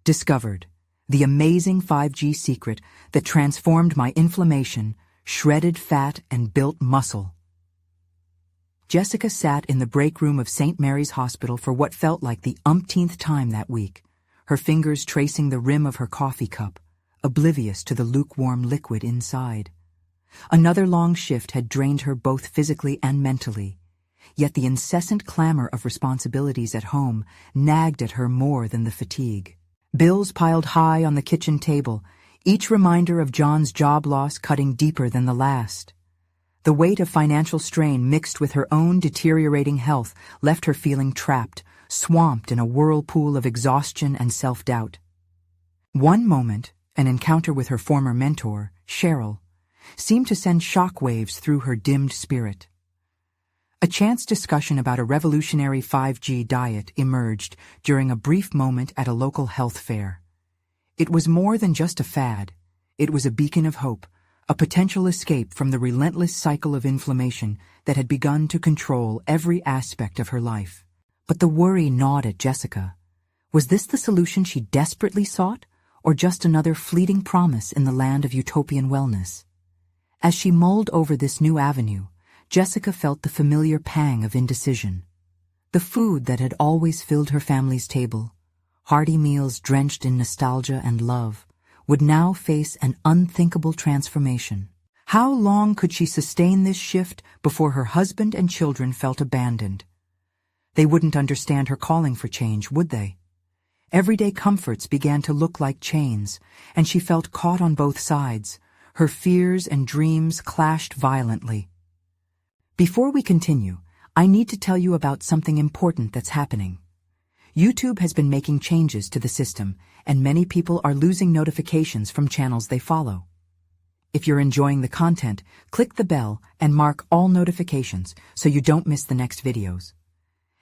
Discovered. The amazing 5G secret that transformed my inflammation, shredded fat, and built muscle. Jessica sat in the break room of St. Mary's Hospital for what felt like the umpteenth time that week, her fingers tracing the rim of her coffee cup, oblivious to the lukewarm liquid inside. Another long shift had drained her both physically and mentally, yet the incessant clamor of responsibilities at home nagged at her more than the fatigue. Bills piled high on the kitchen table, each reminder of John's job loss cutting deeper than the last. The weight of financial strain mixed with her own deteriorating health left her feeling trapped, swamped in a whirlpool of exhaustion and self-doubt. One moment, an encounter with her former mentor, Cheryl, seemed to send shockwaves through her dimmed spirit. A chance discussion about a revolutionary 5G diet emerged during a brief moment at a local health fair. It was more than just a fad. It was a beacon of hope, a potential escape from the relentless cycle of inflammation that had begun to control every aspect of her life. But the worry gnawed at Jessica. Was this the solution she desperately sought, or just another fleeting promise in the land of utopian wellness? As she mulled over this new avenue, Jessica felt the familiar pang of indecision. The food that had always filled her family's table, hearty meals drenched in nostalgia and love, would now face an unthinkable transformation. How long could she sustain this shift before her husband and children felt abandoned? They wouldn't understand her calling for change, would they? Everyday comforts began to look like chains, and she felt caught on both sides. Her fears and dreams clashed violently. Before we continue, I need to tell you about something important that's happening. YouTube has been making changes to the system, and many people are losing notifications from channels they follow. If you're enjoying the content, click the bell and mark all notifications so you don't miss the next videos.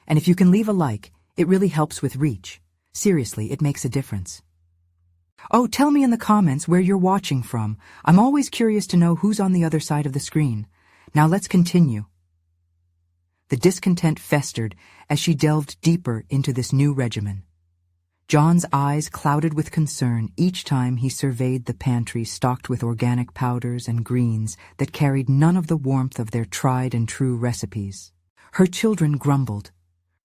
And if you can leave a like, it really helps with reach. Seriously, it makes a difference. Oh, tell me in the comments where you're watching from. I'm always curious to know who's on the other side of the screen. Now let's continue. The discontent festered as she delved deeper into this new regimen. John's eyes clouded with concern each time he surveyed the pantry stocked with organic powders and greens that carried none of the warmth of their tried-and-true recipes. Her children grumbled.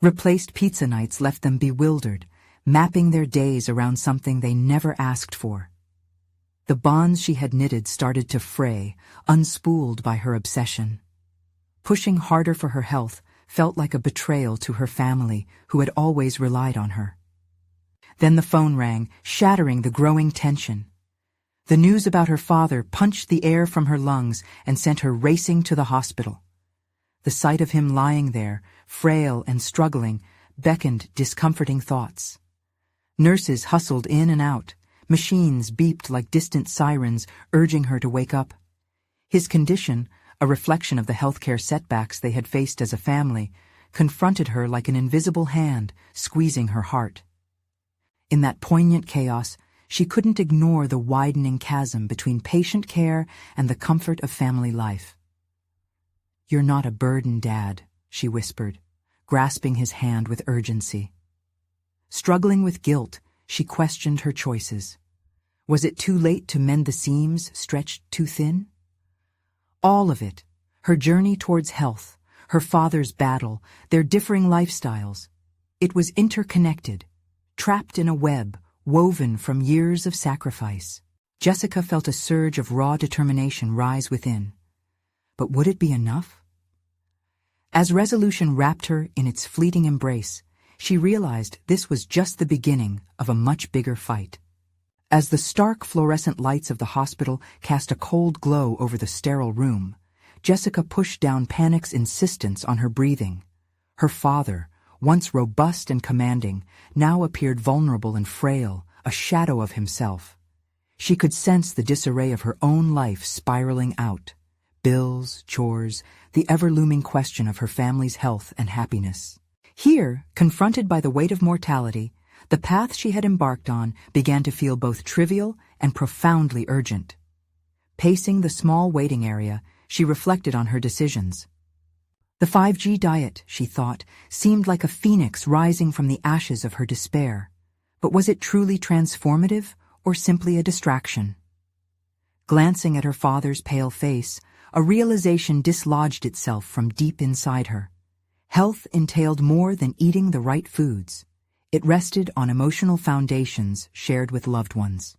Replaced pizza nights left them bewildered, mapping their days around something they never asked for. The bonds she had knitted started to fray, unspooled by her obsession. Pushing harder for her health felt like a betrayal to her family, who had always relied on her. Then the phone rang, shattering the growing tension. The news about her father punched the air from her lungs and sent her racing to the hospital. The sight of him lying there, frail and struggling, beckoned discomforting thoughts. Nurses hustled in and out. Machines beeped like distant sirens, urging her to wake up. His condition, a reflection of the healthcare setbacks they had faced as a family, confronted her like an invisible hand, squeezing her heart. In that poignant chaos, she couldn't ignore the widening chasm between patient care and the comfort of family life. "You're not a burden, Dad," she whispered, grasping his hand with urgency. Struggling with guilt, she questioned her choices. Was it too late to mend the seams stretched too thin? All of it, her journey towards health, her father's battle, their differing lifestyles. It was interconnected, trapped in a web woven from years of sacrifice. Jessica felt a surge of raw determination rise within. But would it be enough? As resolution wrapped her in its fleeting embrace, she realized this was just the beginning of a much bigger fight. As the stark fluorescent lights of the hospital cast a cold glow over the sterile room, Jessica pushed down panic's insistence on her breathing. Her father, once robust and commanding, now appeared vulnerable and frail, a shadow of himself. She could sense the disarray of her own life spiraling out. Bills, chores, the ever-looming question of her family's health and happiness. Here, confronted by the weight of mortality, the path she had embarked on began to feel both trivial and profoundly urgent. Pacing the small waiting area, she reflected on her decisions. The 5G diet, she thought, seemed like a phoenix rising from the ashes of her despair. But was it truly transformative, or simply a distraction? Glancing at her father's pale face, a realization dislodged itself from deep inside her. Health entailed more than eating the right foods. It rested on emotional foundations shared with loved ones.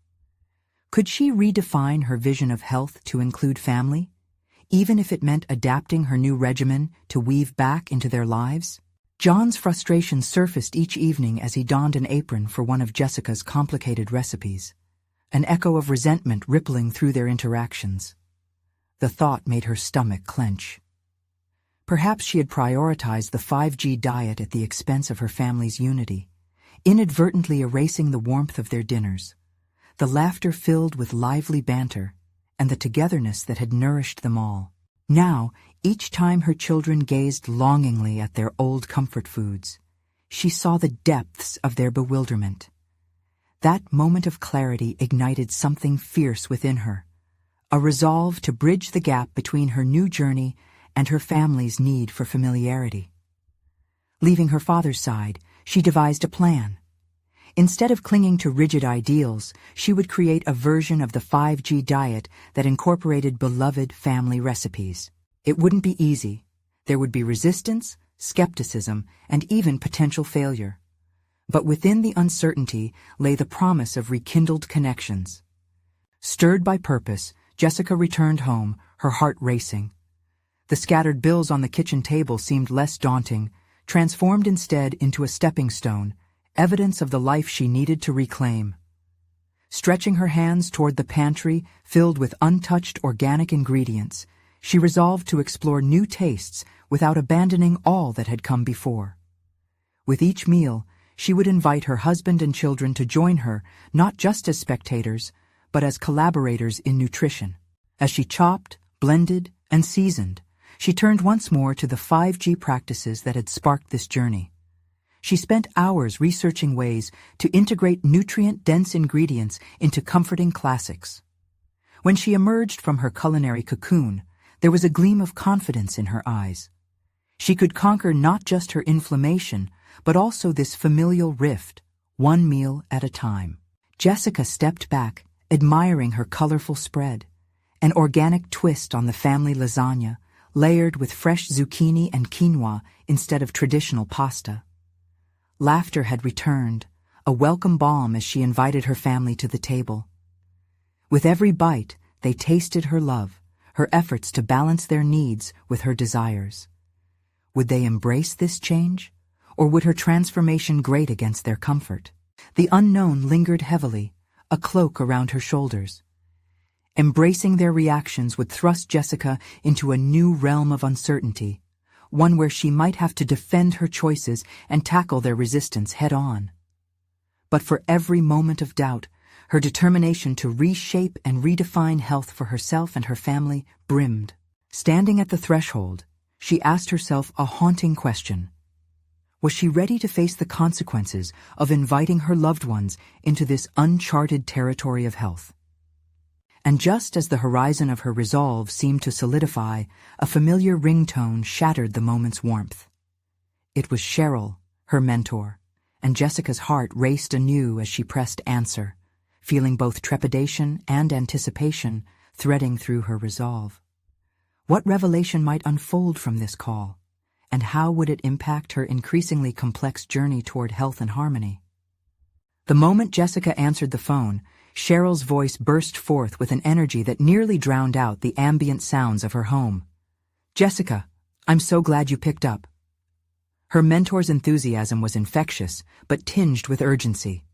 Could she redefine her vision of health to include family, even if it meant adapting her new regimen to weave back into their lives? John's frustration surfaced each evening as he donned an apron for one of Jessica's complicated recipes, an echo of resentment rippling through their interactions. The thought made her stomach clench. Perhaps she had prioritized the 5G diet at the expense of her family's unity, inadvertently erasing the warmth of their dinners, the laughter filled with lively banter, and the togetherness that had nourished them all. Now, each time her children gazed longingly at their old comfort foods, she saw the depths of their bewilderment. That moment of clarity ignited something fierce within her, a resolve to bridge the gap between her new journey and her family's need for familiarity. Leaving her father's side, she devised a plan. Instead of clinging to rigid ideals, she would create a version of the 5G diet that incorporated beloved family recipes. It wouldn't be easy. There would be resistance, skepticism, and even potential failure. But within the uncertainty lay the promise of rekindled connections. Stirred by purpose, Jessica returned home, her heart racing. The scattered bills on the kitchen table seemed less daunting, transformed instead into a stepping stone, evidence of the life she needed to reclaim. Stretching her hands toward the pantry filled with untouched organic ingredients, she resolved to explore new tastes without abandoning all that had come before. With each meal, she would invite her husband and children to join her, not just as spectators, but as collaborators in nutrition. As she chopped, blended, and seasoned, she turned once more to the 5G practices that had sparked this journey. She spent hours researching ways to integrate nutrient-dense ingredients into comforting classics. When she emerged from her culinary cocoon, there was a gleam of confidence in her eyes. She could conquer not just her inflammation, but also this familial rift, one meal at a time. Jessica stepped back, admiring her colorful spread, an organic twist on the family lasagna, layered with fresh zucchini and quinoa instead of traditional pasta. Laughter had returned, a welcome balm as she invited her family to the table. With every bite, they tasted her love, her efforts to balance their needs with her desires. Would they embrace this change, or would her transformation grate against their comfort? The unknown lingered heavily, a cloak around her shoulders. Embracing their reactions would thrust Jessica into a new realm of uncertainty, one where she might have to defend her choices and tackle their resistance head-on. But for every moment of doubt, her determination to reshape and redefine health for herself and her family brimmed. Standing at the threshold, she asked herself a haunting question. Was she ready to face the consequences of inviting her loved ones into this uncharted territory of health? And just as the horizon of her resolve seemed to solidify, a familiar ringtone shattered the moment's warmth. It was Cheryl, her mentor, and Jessica's heart raced anew as she pressed answer, feeling both trepidation and anticipation threading through her resolve. What revelation might unfold from this call, and how would it impact her increasingly complex journey toward health and harmony? The moment Jessica answered the phone, Cheryl's voice burst forth with an energy that nearly drowned out the ambient sounds of her home. "Jessica, I'm so glad you picked up." Her mentor's enthusiasm was infectious, but tinged with urgency.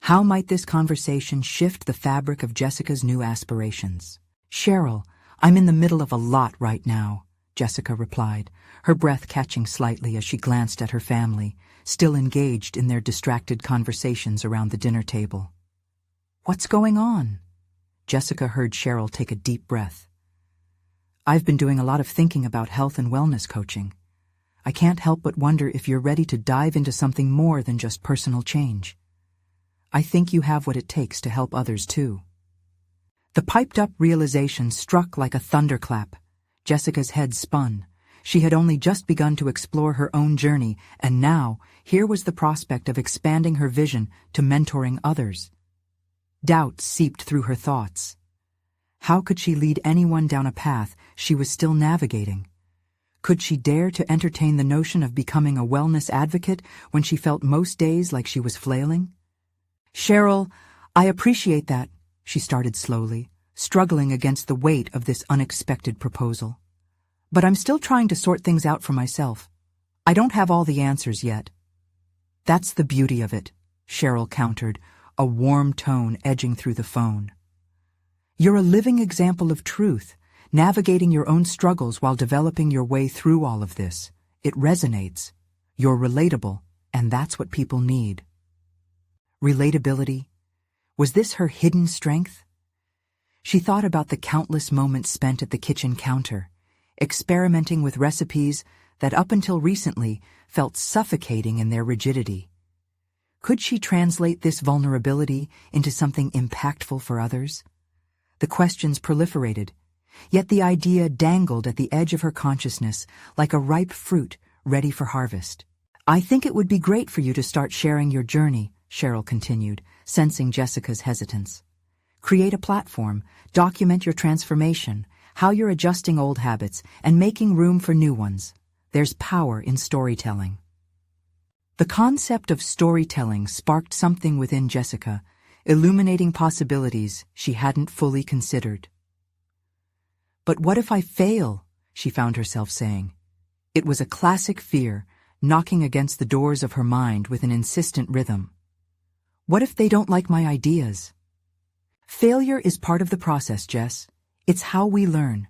How might this conversation shift the fabric of Jessica's new aspirations? "Cheryl, I'm in the middle of a lot right now," Jessica replied, her breath catching slightly as she glanced at her family, still engaged in their distracted conversations around the dinner table. "What's going on?" Jessica heard Cheryl take a deep breath. "I've been doing a lot of thinking about health and wellness coaching. I can't help but wonder if you're ready to dive into something more than just personal change. I think you have what it takes to help others too." The piped-up realization struck like a thunderclap. Jessica's head spun. She had only just begun to explore her own journey, and now, here was the prospect of expanding her vision to mentoring others. Doubt seeped through her thoughts. How could she lead anyone down a path she was still navigating? Could she dare to entertain the notion of becoming a wellness advocate when she felt most days like she was flailing? "Cheryl, I appreciate that," she started slowly, struggling against the weight of this unexpected proposal. "But I'm still trying to sort things out for myself. I don't have all the answers yet." "That's the beauty of it," Cheryl countered, a warm tone edging through the phone. "You're a living example of truth, navigating your own struggles while developing your way through all of this. It resonates. You're relatable, and that's what people need." Relatability? Was this her hidden strength? She thought about the countless moments spent at the kitchen counter, experimenting with recipes that up until recently felt suffocating in their rigidity. Could she translate this vulnerability into something impactful for others? The questions proliferated, yet the idea dangled at the edge of her consciousness like a ripe fruit ready for harvest. "I think it would be great for you to start sharing your journey," Cheryl continued, sensing Jessica's hesitance. "Create a platform, document your transformation, how you're adjusting old habits and making room for new ones. There's power in storytelling." The concept of storytelling sparked something within Jessica, illuminating possibilities she hadn't fully considered. "But what if I fail?" she found herself saying. It was a classic fear, knocking against the doors of her mind with an insistent rhythm. "What if they don't like my ideas?" "Failure is part of the process, Jess. It's how we learn.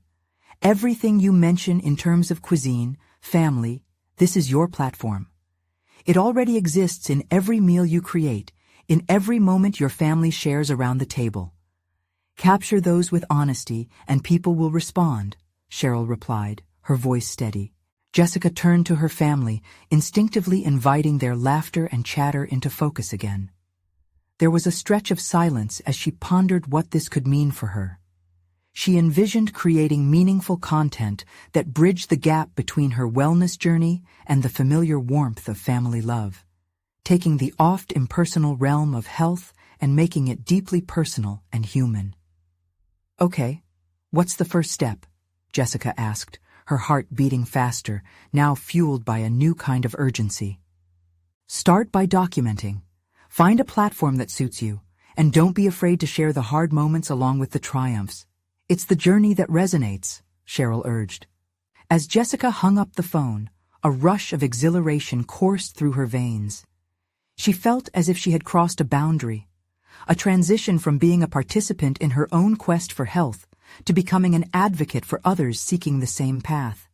Everything you mention in terms of cuisine, family, this is your platform. It already exists in every meal you create, in every moment your family shares around the table. Capture those with honesty and people will respond," Cheryl replied, her voice steady. Jessica turned to her family, instinctively inviting their laughter and chatter into focus again. There was a stretch of silence as she pondered what this could mean for her. She envisioned creating meaningful content that bridged the gap between her wellness journey and the familiar warmth of family love, taking the oft impersonal realm of health and making it deeply personal and human. "Okay, what's the first step?" Jessica asked, her heart beating faster, now fueled by a new kind of urgency. "Start by documenting. Find a platform that suits you, and don't be afraid to share the hard moments along with the triumphs. It's the journey that resonates," Cheryl urged. As Jessica hung up the phone, a rush of exhilaration coursed through her veins. She felt as if she had crossed a boundary, a transition from being a participant in her own quest for health to becoming an advocate for others seeking the same path.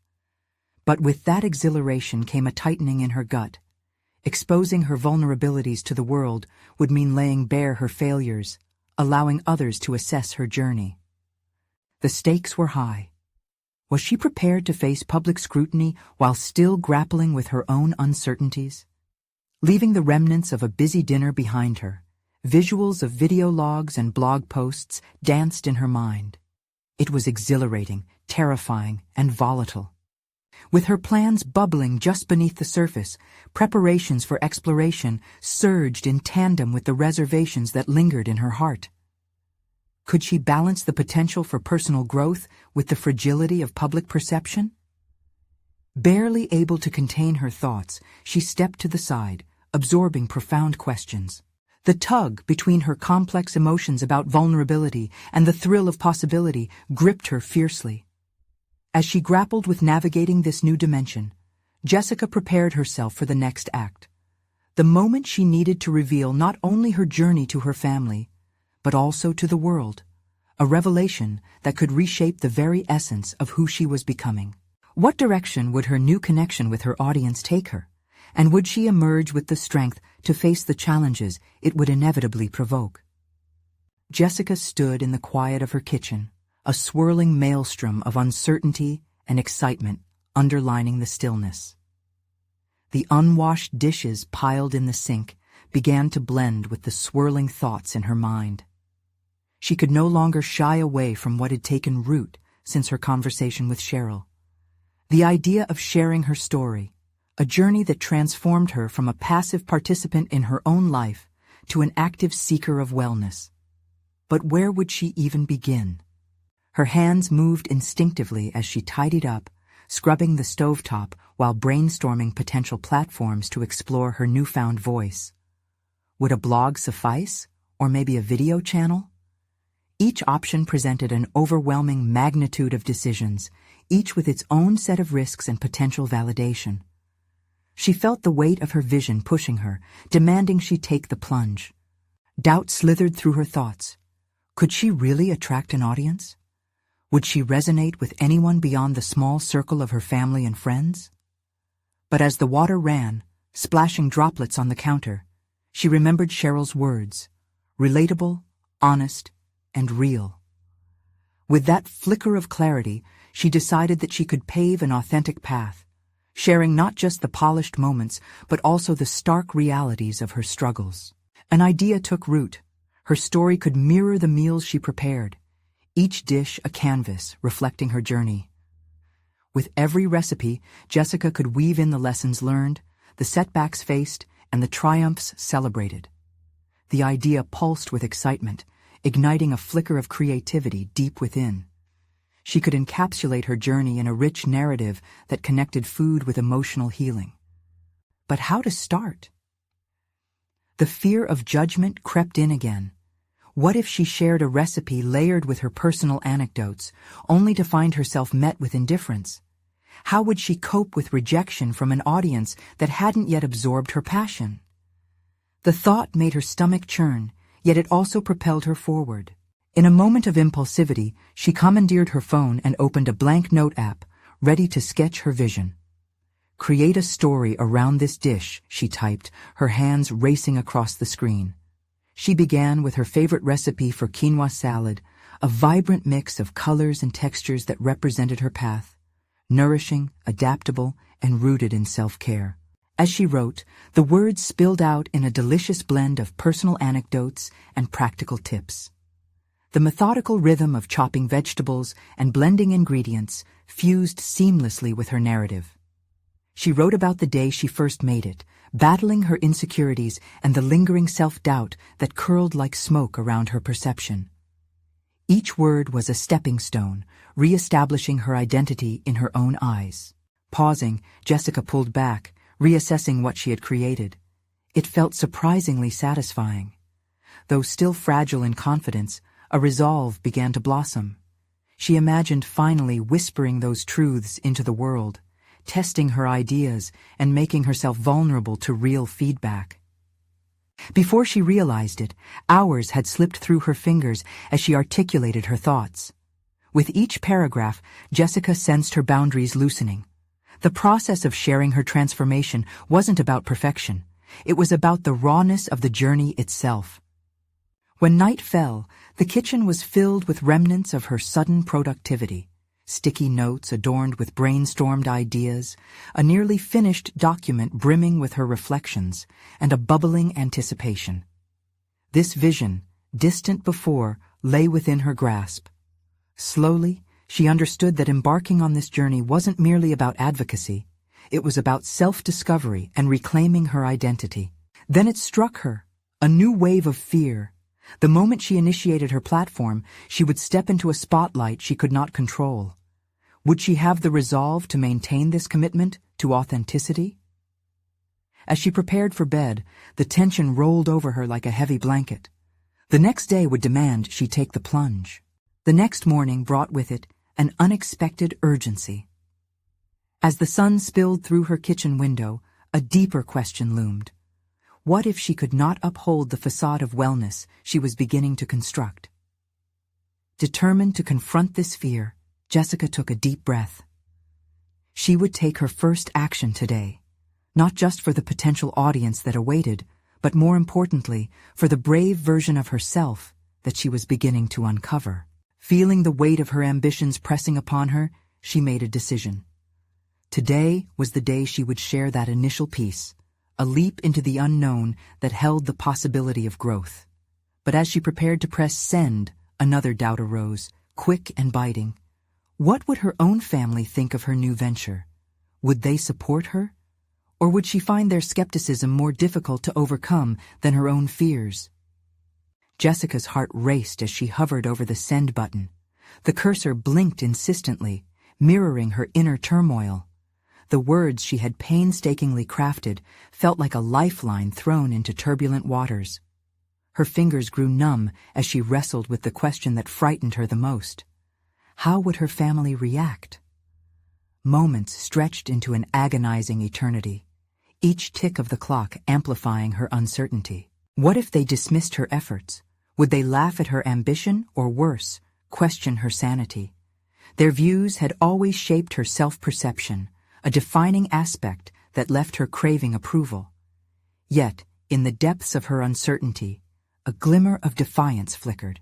But with that exhilaration came a tightening in her gut. Exposing her vulnerabilities to the world would mean laying bare her failures, allowing others to assess her journey. The stakes were high. Was she prepared to face public scrutiny while still grappling with her own uncertainties? Leaving the remnants of a busy dinner behind her, visuals of video logs and blog posts danced in her mind. It was exhilarating, terrifying, and volatile. With her plans bubbling just beneath the surface, preparations for exploration surged in tandem with the reservations that lingered in her heart. Could she balance the potential for personal growth with the fragility of public perception? Barely able to contain her thoughts, she stepped to the side, absorbing profound questions. The tug between her complex emotions about vulnerability and the thrill of possibility gripped her fiercely. As she grappled with navigating this new dimension, Jessica prepared herself for the next act. The moment she needed to reveal not only her journey to her family, but also to the world, a revelation that could reshape the very essence of who she was becoming. What direction would her new connection with her audience take her? And would she emerge with the strength to face the challenges it would inevitably provoke? Jessica stood in the quiet of her kitchen, a swirling maelstrom of uncertainty and excitement underlining the stillness. The unwashed dishes piled in the sink began to blend with the swirling thoughts in her mind. She could no longer shy away from what had taken root since her conversation with Cheryl. The idea of sharing her story, a journey that transformed her from a passive participant in her own life to an active seeker of wellness. But where would she even begin? Her hands moved instinctively as she tidied up, scrubbing the stovetop while brainstorming potential platforms to explore her newfound voice. Would a blog suffice, or maybe a video channel? Each option presented an overwhelming magnitude of decisions, each with its own set of risks and potential validation. She felt the weight of her vision pushing her, demanding she take the plunge. Doubt slithered through her thoughts. Could she really attract an audience? Would she resonate with anyone beyond the small circle of her family and friends? But as the water ran, splashing droplets on the counter, she remembered Cheryl's words, relatable, honest, and real. With that flicker of clarity, she decided that she could pave an authentic path, sharing not just the polished moments, but also the stark realities of her struggles. An idea took root. Her story could mirror the meals she prepared, each dish a canvas reflecting her journey. With every recipe, Jessica could weave in the lessons learned, the setbacks faced, and the triumphs celebrated. The idea pulsed with excitement, igniting a flicker of creativity deep within. She could encapsulate her journey in a rich narrative that connected food with emotional healing. But how to start? The fear of judgment crept in again. What if she shared a recipe layered with her personal anecdotes, only to find herself met with indifference? How would she cope with rejection from an audience that hadn't yet absorbed her passion? The thought made her stomach churn, yet it also propelled her forward. In a moment of impulsivity, she commandeered her phone and opened a blank note app, ready to sketch her vision. "Create a story around this dish," she typed, her hands racing across the screen. She began with her favorite recipe for quinoa salad, a vibrant mix of colors and textures that represented her path, nourishing, adaptable, and rooted in self-care. As she wrote, the words spilled out in a delicious blend of personal anecdotes and practical tips. The methodical rhythm of chopping vegetables and blending ingredients fused seamlessly with her narrative. She wrote about the day she first made it, battling her insecurities and the lingering self-doubt that curled like smoke around her perception. Each word was a stepping stone, re-establishing her identity in her own eyes. Pausing, Jessica pulled back, reassessing what she had created. It felt surprisingly satisfying. Though still fragile in confidence, a resolve began to blossom. She imagined finally whispering those truths into the world, testing her ideas and making herself vulnerable to real feedback. Before she realized it, hours had slipped through her fingers as she articulated her thoughts. With each paragraph, Jessica sensed her boundaries loosening. The process of sharing her transformation wasn't about perfection. It was about the rawness of the journey itself. When night fell, the kitchen was filled with remnants of her sudden productivity. Sticky notes adorned with brainstormed ideas, a nearly finished document brimming with her reflections, and a bubbling anticipation. This vision, distant before, lay within her grasp. Slowly, she understood that embarking on this journey wasn't merely about advocacy. It was about self-discovery and reclaiming her identity. Then it struck her, a new wave of fear. The moment she initiated her platform, she would step into a spotlight she could not control. Would she have the resolve to maintain this commitment to authenticity? As she prepared for bed, the tension rolled over her like a heavy blanket. The next day would demand she take the plunge. The next morning brought with it an unexpected urgency. As the sun spilled through her kitchen window, a deeper question loomed. What if she could not uphold the facade of wellness she was beginning to construct? Determined to confront this fear, Jessica took a deep breath. She would take her first action today, not just for the potential audience that awaited, but more importantly, for the brave version of herself that she was beginning to uncover. Feeling the weight of her ambitions pressing upon her, she made a decision. Today was the day she would share that initial piece, a leap into the unknown that held the possibility of growth. But as she prepared to press send, another doubt arose, quick and biting. What would her own family think of her new venture? Would they support her? Or would she find their skepticism more difficult to overcome than her own fears? Jessica's heart raced as she hovered over the send button. The cursor blinked insistently, mirroring her inner turmoil. The words she had painstakingly crafted felt like a lifeline thrown into turbulent waters. Her fingers grew numb as she wrestled with the question that frightened her the most. How would her family react? Moments stretched into an agonizing eternity, each tick of the clock amplifying her uncertainty. What if they dismissed her efforts? Would they laugh at her ambition or, worse, question her sanity? Their views had always shaped her self-perception, a defining aspect that left her craving approval. Yet, in the depths of her uncertainty, a glimmer of defiance flickered.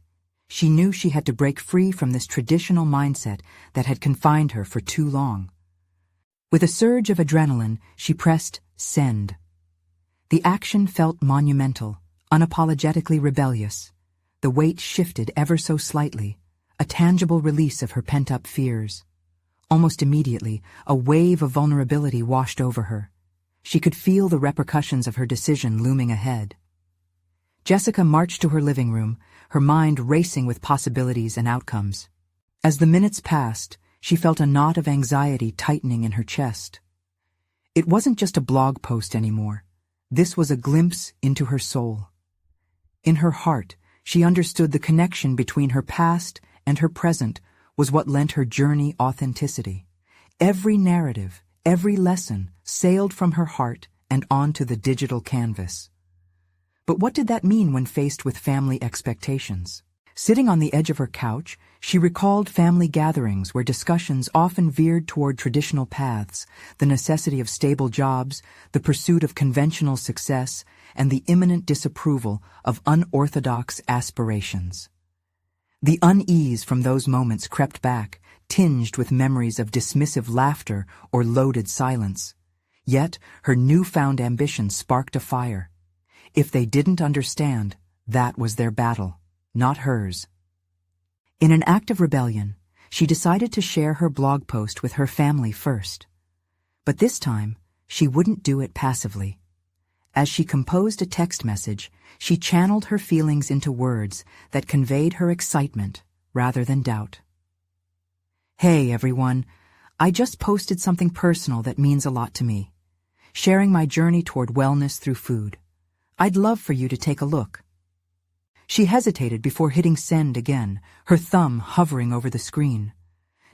She knew she had to break free from this traditional mindset that had confined her for too long. With a surge of adrenaline, she pressed send. The action felt monumental, unapologetically rebellious. The weight shifted ever so slightly, a tangible release of her pent-up fears. Almost immediately, a wave of vulnerability washed over her. She could feel the repercussions of her decision looming ahead. Jessica marched to her living room, her mind racing with possibilities and outcomes. As the minutes passed, she felt a knot of anxiety tightening in her chest. It wasn't just a blog post anymore. This was a glimpse into her soul. In her heart, she understood the connection between her past and her present was what lent her journey authenticity. Every narrative, every lesson sailed from her heart and onto the digital canvas. But what did that mean when faced with family expectations? Sitting on the edge of her couch, she recalled family gatherings where discussions often veered toward traditional paths, the necessity of stable jobs, the pursuit of conventional success, and the imminent disapproval of unorthodox aspirations. The unease from those moments crept back, tinged with memories of dismissive laughter or loaded silence. Yet her newfound ambition sparked a fire. If they didn't understand, that was their battle, not hers. In an act of rebellion, she decided to share her blog post with her family first. But this time, she wouldn't do it passively. As she composed a text message, she channeled her feelings into words that conveyed her excitement rather than doubt. Hey everyone, I just posted something personal that means a lot to me, sharing my journey toward wellness through food. I'd love for you to take a look. She hesitated before hitting send again, her thumb hovering over the screen.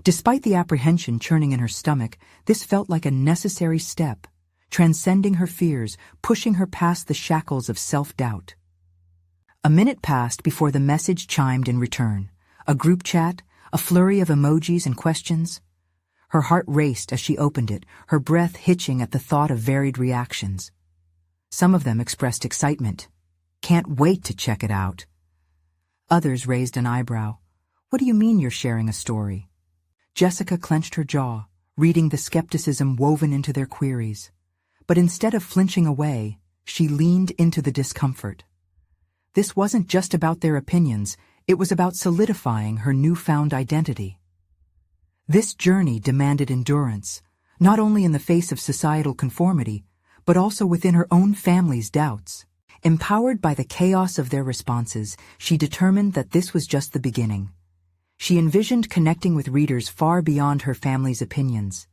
Despite the apprehension churning in her stomach, this felt like a necessary step, transcending her fears, pushing her past the shackles of self-doubt. A minute passed before the message chimed in return. A group chat, a flurry of emojis and questions. Her heart raced as she opened it, her breath hitching at the thought of varied reactions. Some of them expressed excitement. Can't wait to check it out. Others raised an eyebrow. What do you mean you're sharing a story? Jessica clenched her jaw, reading the skepticism woven into their queries. But instead of flinching away, she leaned into the discomfort. This wasn't just about their opinions, it was about solidifying her newfound identity. This journey demanded endurance, not only in the face of societal conformity, but also within her own family's doubts. Empowered by the chaos of their responses, she determined that this was just the beginning. She envisioned connecting with readers far beyond her family's opinions.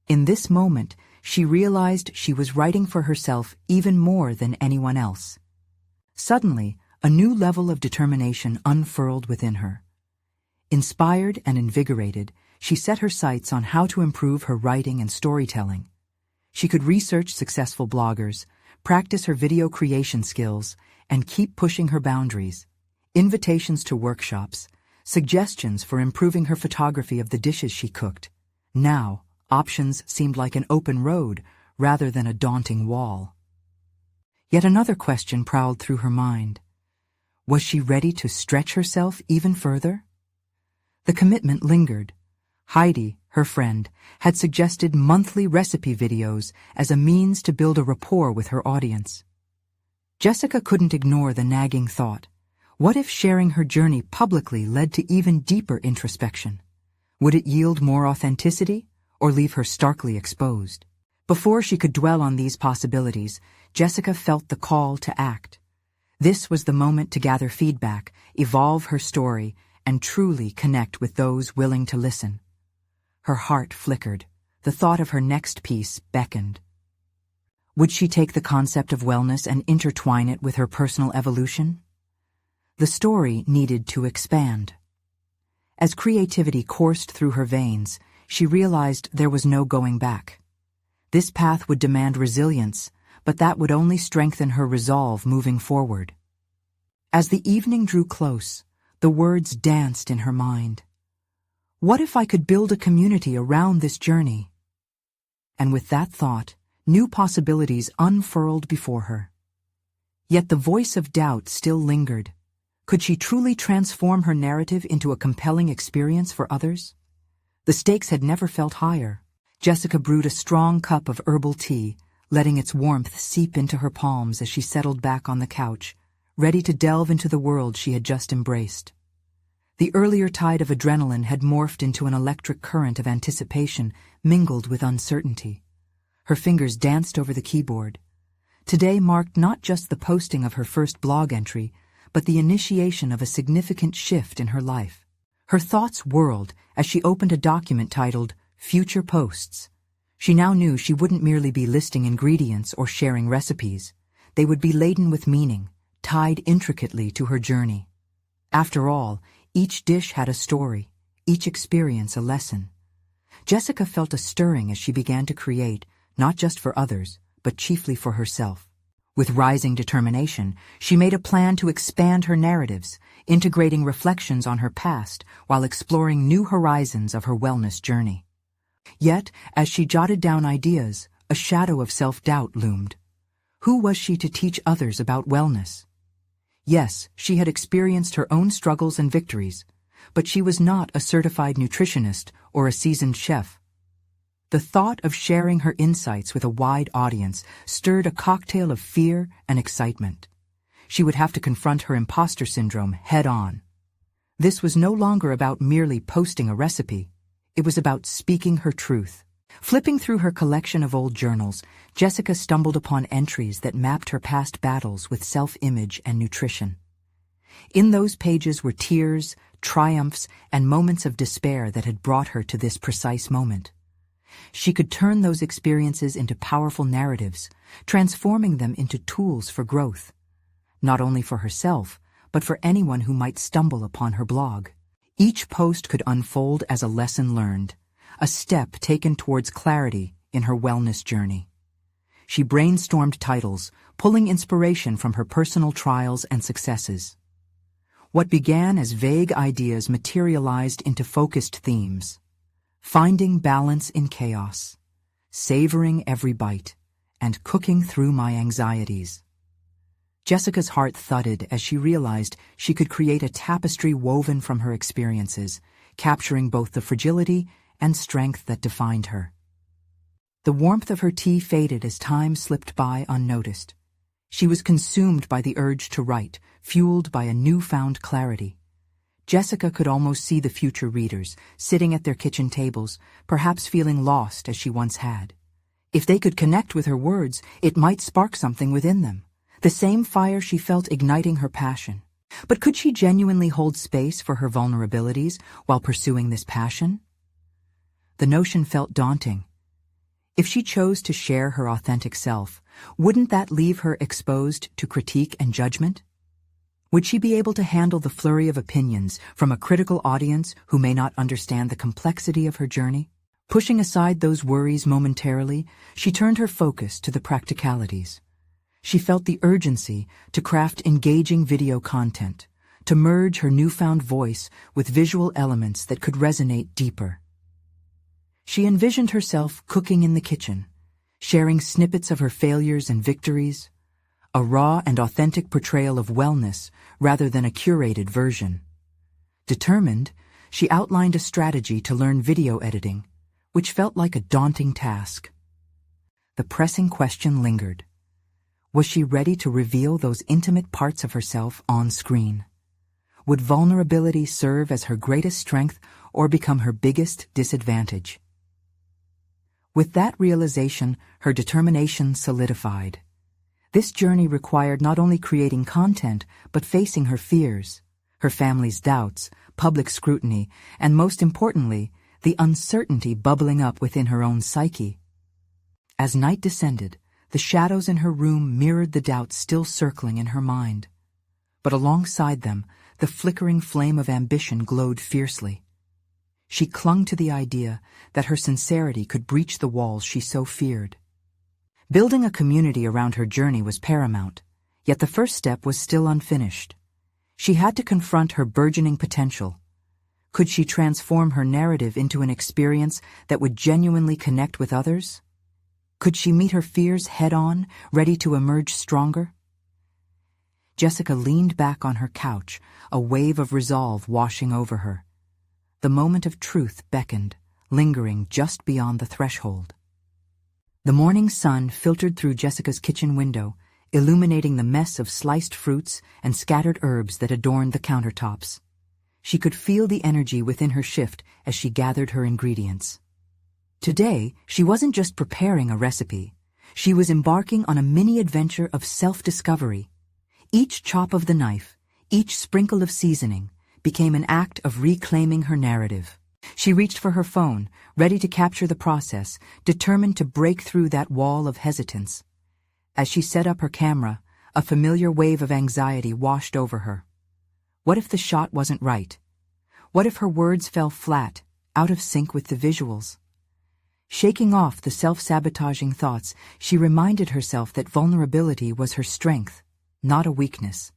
In this moment, she realized she was writing for herself even more than anyone else. Suddenly, a new level of determination unfurled within her. Inspired and invigorated, she set her sights on how to improve her writing and storytelling. She could research successful bloggers, practice her video creation skills, and keep pushing her boundaries. Invitations to workshops, suggestions for improving her photography of the dishes she cooked. Now, options seemed like an open road rather than a daunting wall. Yet another question prowled through her mind. Was she ready to stretch herself even further? The commitment lingered. Heidi, her friend, had suggested monthly recipe videos as a means to build a rapport with her audience. Jessica couldn't ignore the nagging thought. What if sharing her journey publicly led to even deeper introspection? Would it yield more authenticity, or leave her starkly exposed? Before she could dwell on these possibilities, Jessica felt the call to act. This was the moment to gather feedback, evolve her story, and truly connect with those willing to listen. Her heart flickered. The thought of her next piece beckoned. Would she take the concept of wellness and intertwine it with her personal evolution? The story needed to expand. As creativity coursed through her veins, she realized there was no going back. This path would demand resilience, but that would only strengthen her resolve moving forward. As the evening drew close, the words danced in her mind. What if I could build a community around this journey? And with that thought, new possibilities unfurled before her. Yet the voice of doubt still lingered. Could she truly transform her narrative into a compelling experience for others? The stakes had never felt higher. Jessica brewed a strong cup of herbal tea, letting its warmth seep into her palms as she settled back on the couch, ready to delve into the world she had just embraced. The earlier tide of adrenaline had morphed into an electric current of anticipation mingled with uncertainty. Her fingers danced over the keyboard. Today marked not just the posting of her first blog entry, but the initiation of a significant shift in her life. Her thoughts whirled as she opened a document titled Future Posts. She now knew she wouldn't merely be listing ingredients or sharing recipes. They would be laden with meaning, tied intricately to her journey. After all, each dish had a story, each experience a lesson. Jessica felt a stirring as she began to create, not just for others, but chiefly for herself. With rising determination, she made a plan to expand her narratives, integrating reflections on her past while exploring new horizons of her wellness journey. Yet, as she jotted down ideas, a shadow of self-doubt loomed. Who was she to teach others about wellness? Yes, she had experienced her own struggles and victories, but she was not a certified nutritionist or a seasoned chef. The thought of sharing her insights with a wide audience stirred a cocktail of fear and excitement. She would have to confront her imposter syndrome head-on. This was no longer about merely posting a recipe. It was about speaking her truth. Flipping through her collection of old journals, Jessica stumbled upon entries that mapped her past battles with self-image and nutrition. In those pages were tears, triumphs, and moments of despair that had brought her to this precise moment. She could turn those experiences into powerful narratives, transforming them into tools for growth, not only for herself, but for anyone who might stumble upon her blog. Each post could unfold as a lesson learned, a step taken towards clarity in her wellness journey. She brainstormed titles, pulling inspiration from her personal trials and successes. What began as vague ideas materialized into focused themes: finding balance in chaos, savoring every bite, and cooking through my anxieties. Jessica's heart thudded as she realized she could create a tapestry woven from her experiences, capturing both the fragility and strength that defined her. The warmth of her tea faded as time slipped by unnoticed. She was consumed by the urge to write, fueled by a newfound clarity. Jessica could almost see the future readers, sitting at their kitchen tables, perhaps feeling lost as she once had. If they could connect with her words, it might spark something within them, the same fire she felt igniting her passion. But could she genuinely hold space for her vulnerabilities while pursuing this passion? The notion felt daunting. If she chose to share her authentic self, wouldn't that leave her exposed to critique and judgment? Would she be able to handle the flurry of opinions from a critical audience who may not understand the complexity of her journey? Pushing aside those worries momentarily, she turned her focus to the practicalities. She felt the urgency to craft engaging video content, to merge her newfound voice with visual elements that could resonate deeper. She envisioned herself cooking in the kitchen, sharing snippets of her failures and victories, a raw and authentic portrayal of wellness rather than a curated version. Determined, she outlined a strategy to learn video editing, which felt like a daunting task. The pressing question lingered. Was she ready to reveal those intimate parts of herself on screen? Would vulnerability serve as her greatest strength or become her biggest disadvantage. With that realization, her determination solidified. This journey required not only creating content, but facing her fears, her family's doubts, public scrutiny, and most importantly, the uncertainty bubbling up within her own psyche. As night descended, the shadows in her room mirrored the doubts still circling in her mind. But alongside them, the flickering flame of ambition glowed fiercely. She clung to the idea that her sincerity could breach the walls she so feared. Building a community around her journey was paramount, yet the first step was still unfinished. She had to confront her burgeoning potential. Could she transform her narrative into an experience that would genuinely connect with others? Could she meet her fears head-on, ready to emerge stronger? Jessica leaned back on her couch, a wave of resolve washing over her. The moment of truth beckoned, lingering just beyond the threshold. The morning sun filtered through Jessica's kitchen window, illuminating the mess of sliced fruits and scattered herbs that adorned the countertops. She could feel the energy within her shift as she gathered her ingredients. Today, she wasn't just preparing a recipe. She was embarking on a mini-adventure of self-discovery. Each chop of the knife, each sprinkle of seasoning, became an act of reclaiming her narrative. She reached for her phone, ready to capture the process, determined to break through that wall of hesitance. As she set up her camera, a familiar wave of anxiety washed over her. What if the shot wasn't right? What if her words fell flat, out of sync with the visuals? Shaking off the self-sabotaging thoughts, she reminded herself that vulnerability was her strength, not a weakness.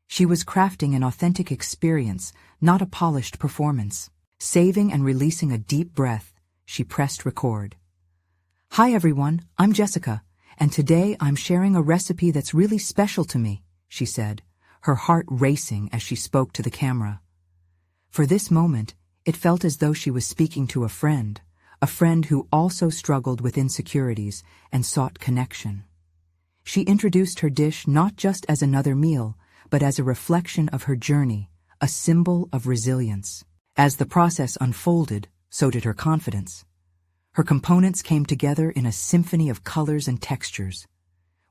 She was crafting an authentic experience, not a polished performance. Saving and releasing a deep breath, she pressed record. "Hi everyone, I'm Jessica, and today I'm sharing a recipe that's really special to me," she said, her heart racing as she spoke to the camera. For this moment, it felt as though she was speaking to a friend who also struggled with insecurities and sought connection. She introduced her dish not just as another meal, but as a reflection of her journey, a symbol of resilience. As the process unfolded, so did her confidence. Her components came together in a symphony of colors and textures.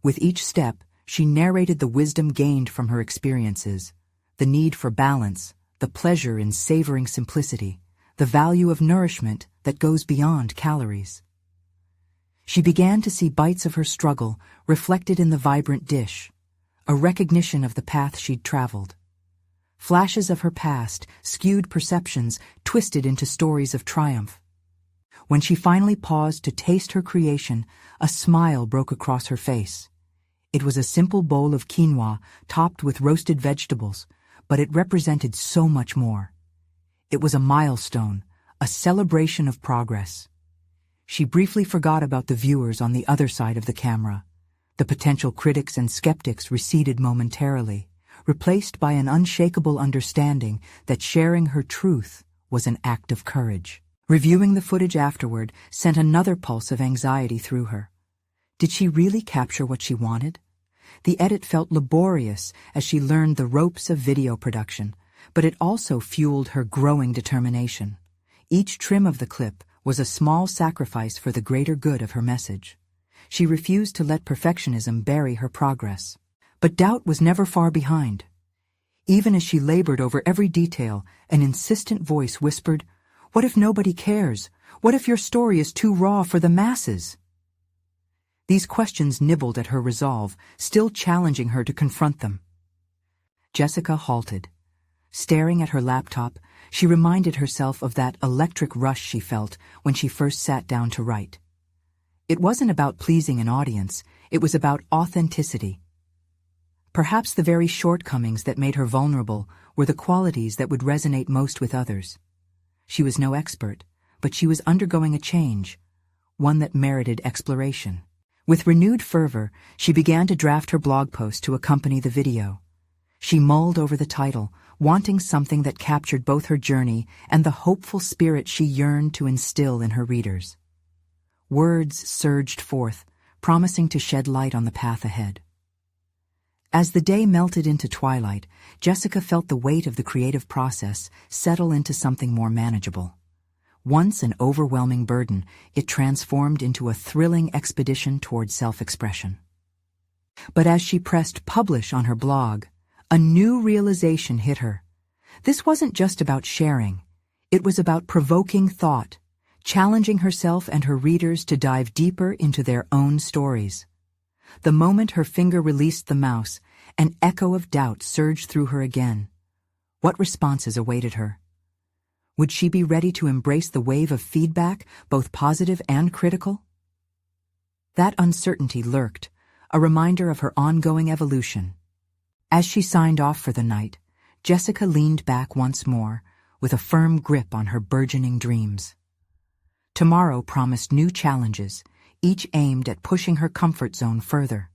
With each step, she narrated the wisdom gained from her experiences, the need for balance, the pleasure in savoring simplicity, the value of nourishment that goes beyond calories. She began to see bites of her struggle reflected in the vibrant dish, a recognition of the path she'd traveled. Flashes of her past, skewed perceptions, twisted into stories of triumph. When she finally paused to taste her creation, a smile broke across her face. It was a simple bowl of quinoa topped with roasted vegetables, but it represented so much more. It was a milestone, a celebration of progress. She briefly forgot about the viewers on the other side of the camera. The potential critics and skeptics receded momentarily, replaced by an unshakable understanding that sharing her truth was an act of courage. Reviewing the footage afterward sent another pulse of anxiety through her. Did she really capture what she wanted? The edit felt laborious as she learned the ropes of video production, but it also fueled her growing determination. Each trim of the clip was a small sacrifice for the greater good of her message. She refused to let perfectionism bury her progress. But doubt was never far behind. Even as she labored over every detail, an insistent voice whispered, "What if nobody cares? What if your story is too raw for the masses?" These questions nibbled at her resolve, still challenging her to confront them. Jessica halted. Staring at her laptop, she reminded herself of that electric rush she felt when she first sat down to write. It wasn't about pleasing an audience, it was about authenticity. Perhaps the very shortcomings that made her vulnerable were the qualities that would resonate most with others. She was no expert, but she was undergoing a change, one that merited exploration. With renewed fervor, she began to draft her blog post to accompany the video. She mulled over the title, wanting something that captured both her journey and the hopeful spirit she yearned to instill in her readers. Words surged forth, promising to shed light on the path ahead. As the day melted into twilight, Jessica felt the weight of the creative process settle into something more manageable. Once an overwhelming burden, it transformed into a thrilling expedition toward self-expression. But as she pressed publish on her blog, a new realization hit her. This wasn't just about sharing. It was about provoking thought, challenging herself and her readers to dive deeper into their own stories. The moment her finger released the mouse, an echo of doubt surged through her again. What responses awaited her? Would she be ready to embrace the wave of feedback, both positive and critical? That uncertainty lurked, a reminder of her ongoing evolution. As she signed off for the night, Jessica leaned back once more, with a firm grip on her burgeoning dreams. Tomorrow promised new challenges, each aimed at pushing her comfort zone further.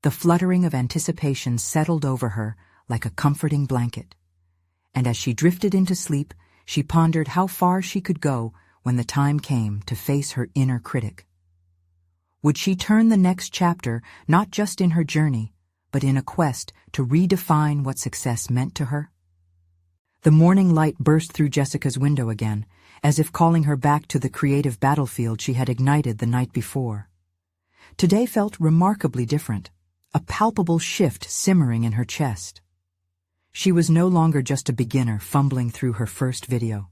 The fluttering of anticipation settled over her like a comforting blanket. And as she drifted into sleep, she pondered how far she could go when the time came to face her inner critic. Would she turn the next chapter not just in her journey, but in a quest to redefine what success meant to her? The morning light burst through Jessica's window again, as if calling her back to the creative battlefield she had ignited the night before. Today felt remarkably different, a palpable shift simmering in her chest. She was no longer just a beginner fumbling through her first video.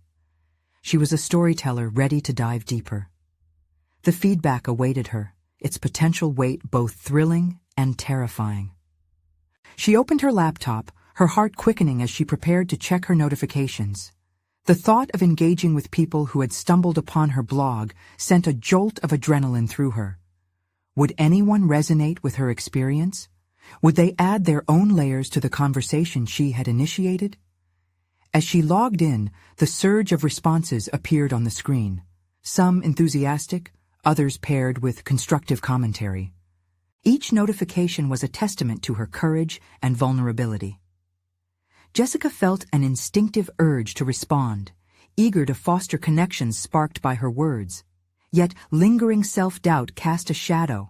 She was a storyteller ready to dive deeper. The feedback awaited her, its potential weight both thrilling and terrifying. She opened her laptop, her heart quickening as she prepared to check her notifications. The thought of engaging with people who had stumbled upon her blog sent a jolt of adrenaline through her. Would anyone resonate with her experience? Would they add their own layers to the conversation she had initiated? As she logged in, the surge of responses appeared on the screen, some enthusiastic, others paired with constructive commentary. Each notification was a testament to her courage and vulnerability. Jessica felt an instinctive urge to respond, eager to foster connections sparked by her words. Yet lingering self-doubt cast a shadow.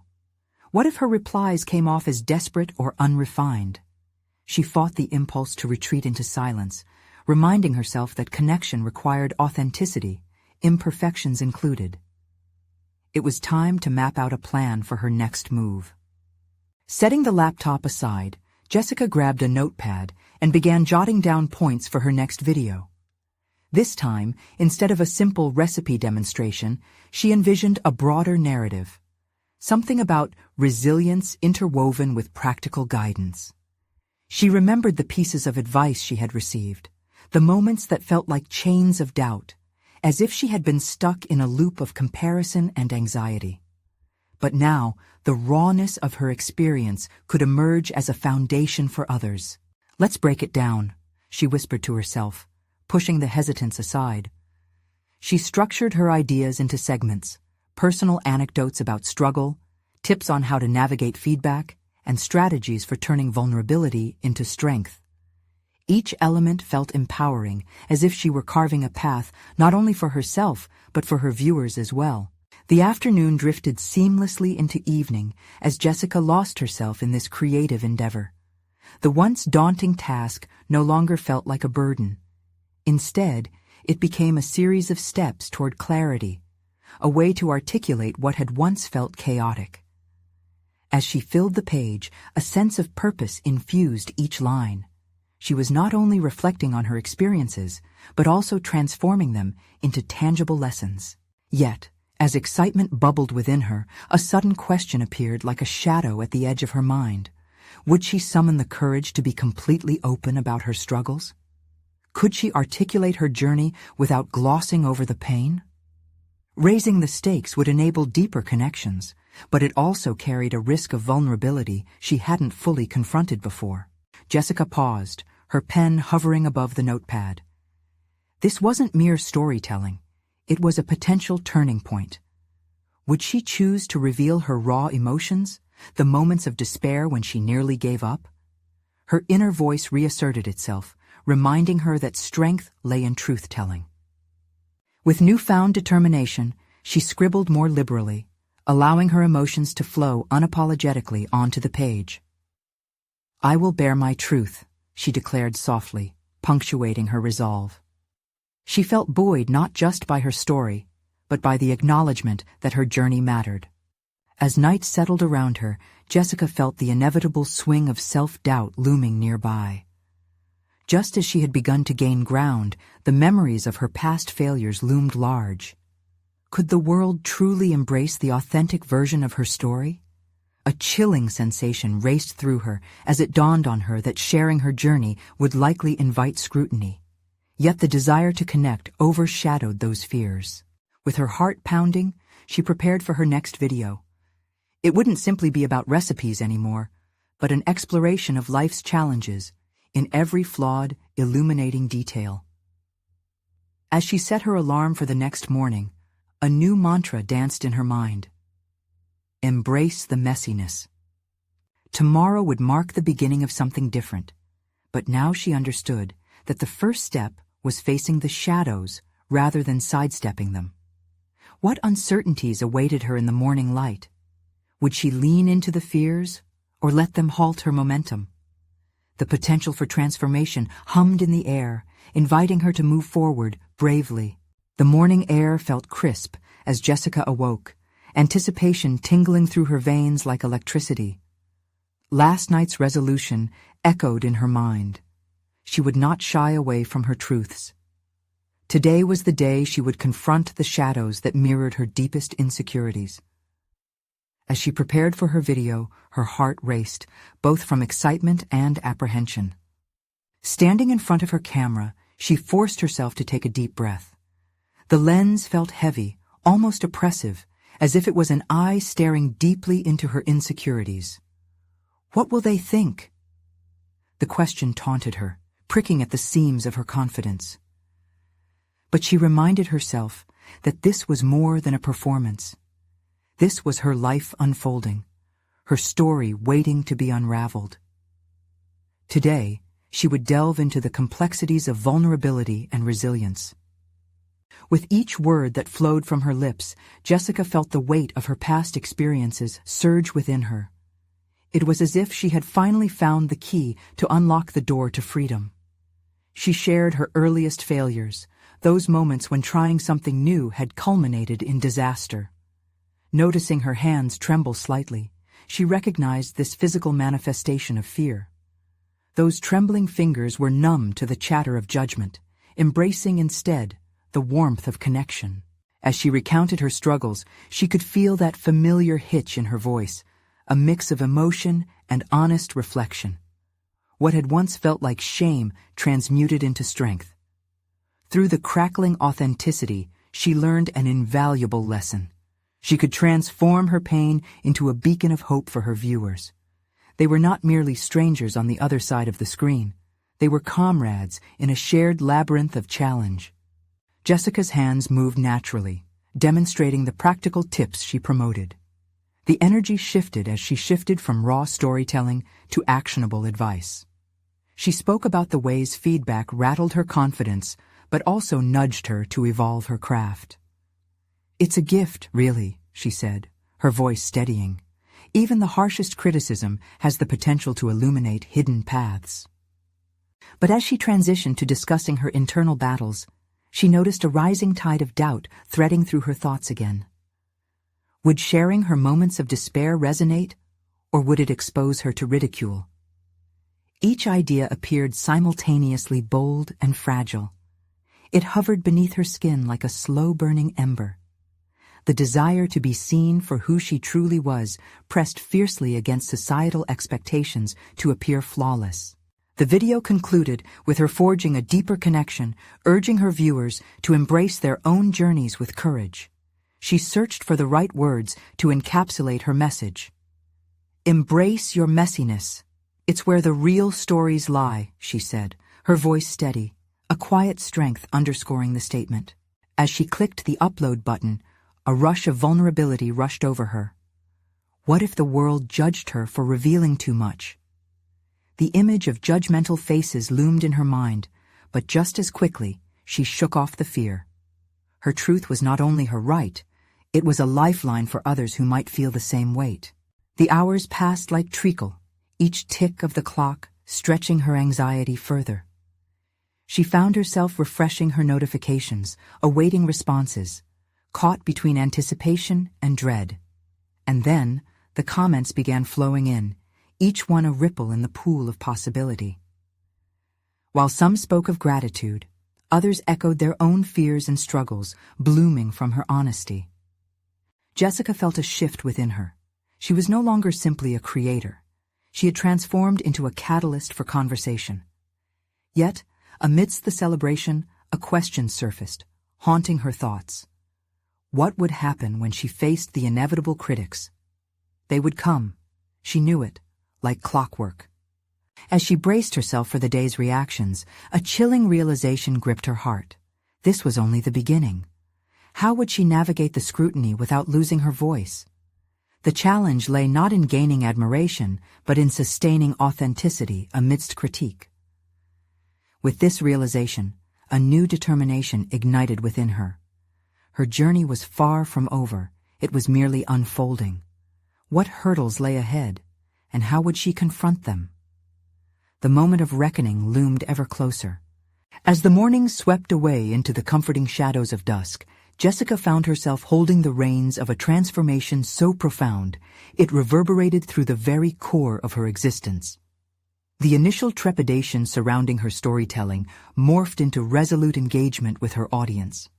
What if her replies came off as desperate or unrefined? She fought the impulse to retreat into silence, reminding herself that connection required authenticity, imperfections included. It was time to map out a plan for her next move. Setting the laptop aside, Jessica grabbed a notepad and began jotting down points for her next video. This time, instead of a simple recipe demonstration, she envisioned a broader narrative. Something about resilience interwoven with practical guidance. She remembered the pieces of advice she had received, the moments that felt like chains of doubt, as if she had been stuck in a loop of comparison and anxiety. But now, the rawness of her experience could emerge as a foundation for others. "Let's break it down," she whispered to herself, pushing the hesitance aside. She structured her ideas into segments, personal anecdotes about struggle, tips on how to navigate feedback, and strategies for turning vulnerability into strength. Each element felt empowering, as if she were carving a path not only for herself, but for her viewers as well. The afternoon drifted seamlessly into evening as Jessica lost herself in this creative endeavor. The once daunting task no longer felt like a burden. Instead, it became a series of steps toward clarity, a way to articulate what had once felt chaotic. As she filled the page, a sense of purpose infused each line. She was not only reflecting on her experiences, but also transforming them into tangible lessons. Yet, as excitement bubbled within her, a sudden question appeared like a shadow at the edge of her mind. Would she summon the courage to be completely open about her struggles? Could she articulate her journey without glossing over the pain? Raising the stakes would enable deeper connections, but it also carried a risk of vulnerability she hadn't fully confronted before. Jessica paused, her pen hovering above the notepad. This wasn't mere storytelling. It was a potential turning point. Would she choose to reveal her raw emotions, the moments of despair when she nearly gave up? Her inner voice reasserted itself, reminding her that strength lay in truth-telling. With newfound determination, she scribbled more liberally, allowing her emotions to flow unapologetically onto the page. "I will bear my truth," she declared softly, punctuating her resolve. She felt buoyed not just by her story, but by the acknowledgement that her journey mattered. As night settled around her, Jessica felt the inevitable swing of self-doubt looming nearby. Just as she had begun to gain ground, the memories of her past failures loomed large. Could the world truly embrace the authentic version of her story? A chilling sensation raced through her as it dawned on her that sharing her journey would likely invite scrutiny. Yet the desire to connect overshadowed those fears. With her heart pounding, she prepared for her next video. It wouldn't simply be about recipes anymore, but an exploration of life's challenges in every flawed, illuminating detail. As she set her alarm for the next morning, a new mantra danced in her mind. Embrace the messiness. Tomorrow would mark the beginning of something different, but now she understood that the first step was facing the shadows rather than sidestepping them. What uncertainties awaited her in the morning light? Would she lean into the fears or let them halt her momentum? The potential for transformation hummed in the air, inviting her to move forward bravely. The morning air felt crisp as Jessica awoke, anticipation tingling through her veins like electricity. Last night's resolution echoed in her mind. She would not shy away from her truths. Today was the day she would confront the shadows that mirrored her deepest insecurities. As she prepared for her video, her heart raced, both from excitement and apprehension. Standing in front of her camera, she forced herself to take a deep breath. The lens felt heavy, almost oppressive, as if it was an eye staring deeply into her insecurities. What will they think? The question taunted her, pricking at the seams of her confidence. But she reminded herself that this was more than a performance. This was her life unfolding, her story waiting to be unraveled. Today, she would delve into the complexities of vulnerability and resilience. With each word that flowed from her lips, Jessica felt the weight of her past experiences surge within her. It was as if she had finally found the key to unlock the door to freedom. She shared her earliest failures, those moments when trying something new had culminated in disaster. Noticing her hands tremble slightly, she recognized this physical manifestation of fear. Those trembling fingers were numb to the chatter of judgment, embracing instead the warmth of connection. As she recounted her struggles, she could feel that familiar hitch in her voice, a mix of emotion and honest reflection. What had once felt like shame transmuted into strength. Through the crackling authenticity, she learned an invaluable lesson. She could transform her pain into a beacon of hope for her viewers. They were not merely strangers on the other side of the screen. They were comrades in a shared labyrinth of challenge. Jessica's hands moved naturally, demonstrating the practical tips she promoted. The energy shifted as she shifted from raw storytelling to actionable advice. She spoke about the ways feedback rattled her confidence, but also nudged her to evolve her craft. "It's a gift, really," she said, her voice steadying. "Even the harshest criticism has the potential to illuminate hidden paths." But as she transitioned to discussing her internal battles, she noticed a rising tide of doubt threading through her thoughts again. Would sharing her moments of despair resonate, or would it expose her to ridicule? Each idea appeared simultaneously bold and fragile. It hovered beneath her skin like a slow-burning ember. The desire to be seen for who she truly was pressed fiercely against societal expectations to appear flawless. The video concluded with her forging a deeper connection, urging her viewers to embrace their own journeys with courage. She searched for the right words to encapsulate her message. "Embrace your messiness. It's where the real stories lie," she said, her voice steady, a quiet strength underscoring the statement. As she clicked the upload button, a rush of vulnerability rushed over her. What if the world judged her for revealing too much? The image of judgmental faces loomed in her mind, but just as quickly, she shook off the fear. Her truth was not only her right, it was a lifeline for others who might feel the same weight. The hours passed like treacle, each tick of the clock stretching her anxiety further. She found herself refreshing her notifications, awaiting responses, caught between anticipation and dread. And then, the comments began flowing in, each one a ripple in the pool of possibility. While some spoke of gratitude, others echoed their own fears and struggles, blooming from her honesty. Jessica felt a shift within her. She was no longer simply a creator. She had transformed into a catalyst for conversation. Yet, amidst the celebration, a question surfaced, haunting her thoughts. What would happen when she faced the inevitable critics? They would come. She knew it, like clockwork. As she braced herself for the day's reactions, a chilling realization gripped her heart. This was only the beginning. How would she navigate the scrutiny without losing her voice? The challenge lay not in gaining admiration, but in sustaining authenticity amidst critique. With this realization, a new determination ignited within her. Her journey was far from over, it was merely unfolding. What hurdles lay ahead, and how would she confront them? The moment of reckoning loomed ever closer. As the morning swept away into the comforting shadows of dusk, Jessica found herself holding the reins of a transformation so profound, it reverberated through the very core of her existence. The initial trepidation surrounding her storytelling morphed into resolute engagement with her audience.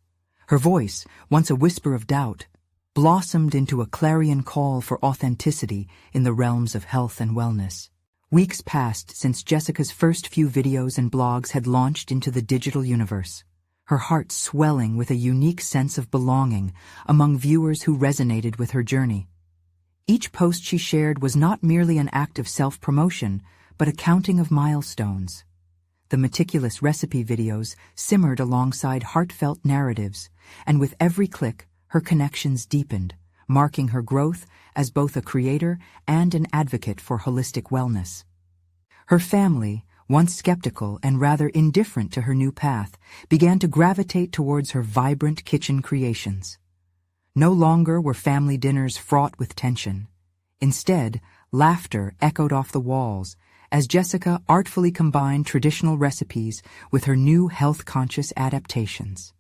Her voice, once a whisper of doubt, blossomed into a clarion call for authenticity in the realms of health and wellness. Weeks passed since Jessica's first few videos and blogs had launched into the digital universe, her heart swelling with a unique sense of belonging among viewers who resonated with her journey. Each post she shared was not merely an act of self-promotion, but a counting of milestones. The meticulous recipe videos simmered alongside heartfelt narratives, and with every click, her connections deepened, marking her growth as both a creator and an advocate for holistic wellness. Her family, once skeptical and rather indifferent to her new path, began to gravitate towards her vibrant kitchen creations. No longer were family dinners fraught with tension. Instead, laughter echoed off the walls as Jessica artfully combined traditional recipes with her new health-conscious adaptations.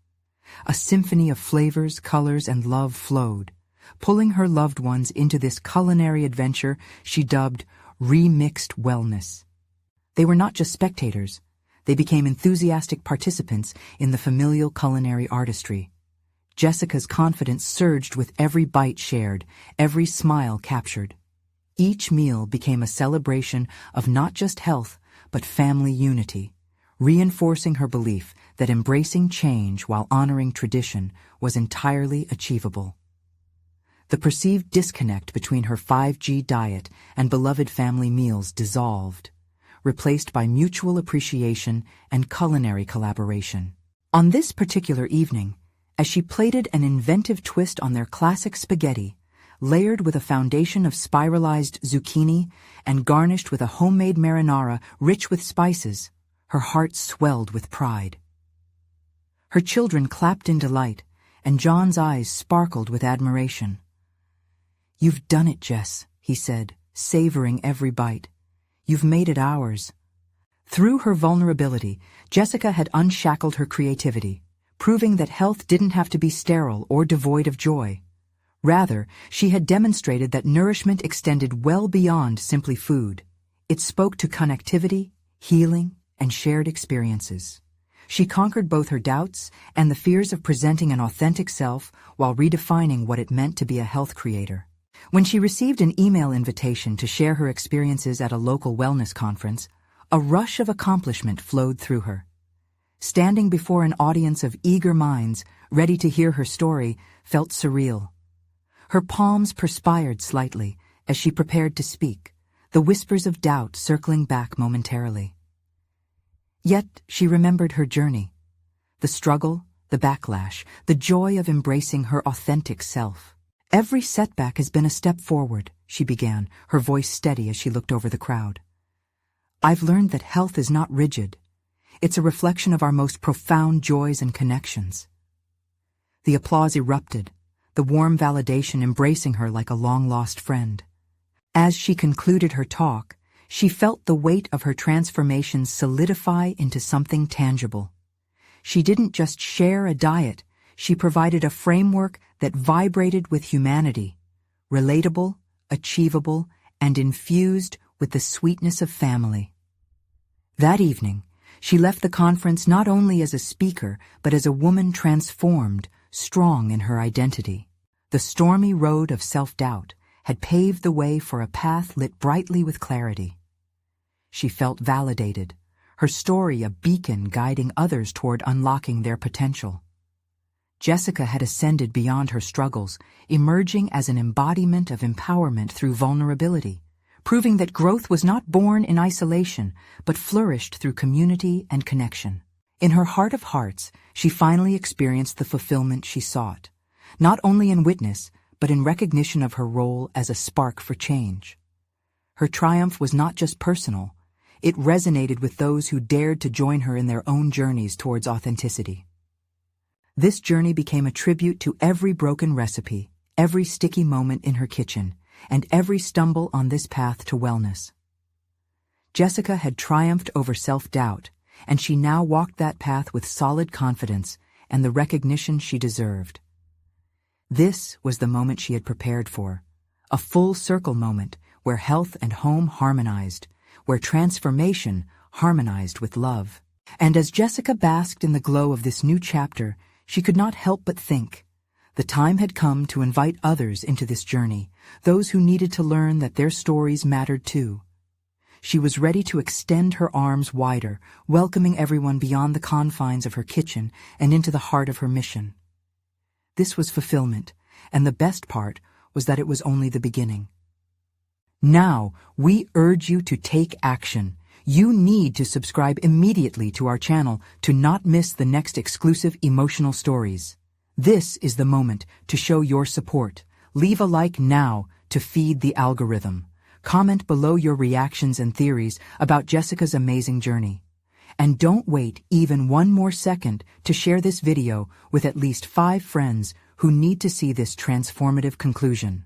A symphony of flavors, colors, and love flowed, pulling her loved ones into this culinary adventure she dubbed remixed wellness. They were not just spectators, they became enthusiastic participants in the familial culinary artistry. Jessica's confidence surged with every bite shared, every smile captured. Each meal became a celebration of not just health, but family unity, reinforcing her belief that embracing change while honoring tradition was entirely achievable. The perceived disconnect between her 5G diet and beloved family meals dissolved, replaced by mutual appreciation and culinary collaboration. On this particular evening, as she plated an inventive twist on their classic spaghetti, layered with a foundation of spiralized zucchini and garnished with a homemade marinara rich with spices, her heart swelled with pride. Her children clapped in delight, and John's eyes sparkled with admiration. "You've done it, Jess," he said, savoring every bite. "You've made it ours." Through her vulnerability, Jessica had unshackled her creativity, proving that health didn't have to be sterile or devoid of joy. Rather, she had demonstrated that nourishment extended well beyond simply food. It spoke to connectivity, healing, and shared experiences. She conquered both her doubts and the fears of presenting an authentic self while redefining what it meant to be a health creator. When she received an email invitation to share her experiences at a local wellness conference, a rush of accomplishment flowed through her. Standing before an audience of eager minds, ready to hear her story, felt surreal. Her palms perspired slightly as she prepared to speak, the whispers of doubt circling back momentarily. Yet she remembered her journey, the struggle, the backlash, the joy of embracing her authentic self. "Every setback has been a step forward," she began, her voice steady as she looked over the crowd. "I've learned that health is not rigid. It's a reflection of our most profound joys and connections." The applause erupted, the warm validation embracing her like a long-lost friend. As she concluded her talk, She felt the weight of her transformation solidify into something tangible. She didn't just share a diet, she provided a framework that vibrated with humanity, relatable, achievable, and infused with the sweetness of family. That evening, she left the conference not only as a speaker, but as a woman transformed, strong in her identity. The stormy road of self-doubt had paved the way for a path lit brightly with clarity. She felt validated, her story a beacon guiding others toward unlocking their potential. Jessica had ascended beyond her struggles, emerging as an embodiment of empowerment through vulnerability, proving that growth was not born in isolation, but flourished through community and connection. In her heart of hearts, she finally experienced the fulfillment she sought, not only in witness, but in recognition of her role as a spark for change. Her triumph was not just personal, it resonated with those who dared to join her in their own journeys towards authenticity. This journey became a tribute to every broken recipe, every sticky moment in her kitchen, and every stumble on this path to wellness. Jessica had triumphed over self-doubt, and she now walked that path with solid confidence and the recognition she deserved. This was the moment she had prepared for, a full-circle moment where health and home harmonized, where transformation harmonized with love. And as Jessica basked in the glow of this new chapter, she could not help but think, the time had come to invite others into this journey, those who needed to learn that their stories mattered too. She was ready to extend her arms wider, welcoming everyone beyond the confines of her kitchen and into the heart of her mission. This was fulfillment, and the best part was that it was only the beginning. Now, we urge you to take action. You need to subscribe immediately to our channel to not miss the next exclusive emotional stories. This is the moment to show your support. Leave a like now to feed the algorithm. Comment below your reactions and theories about Jessica's amazing journey. And don't wait even one more second to share this video with at least 5 friends who need to see this transformative conclusion.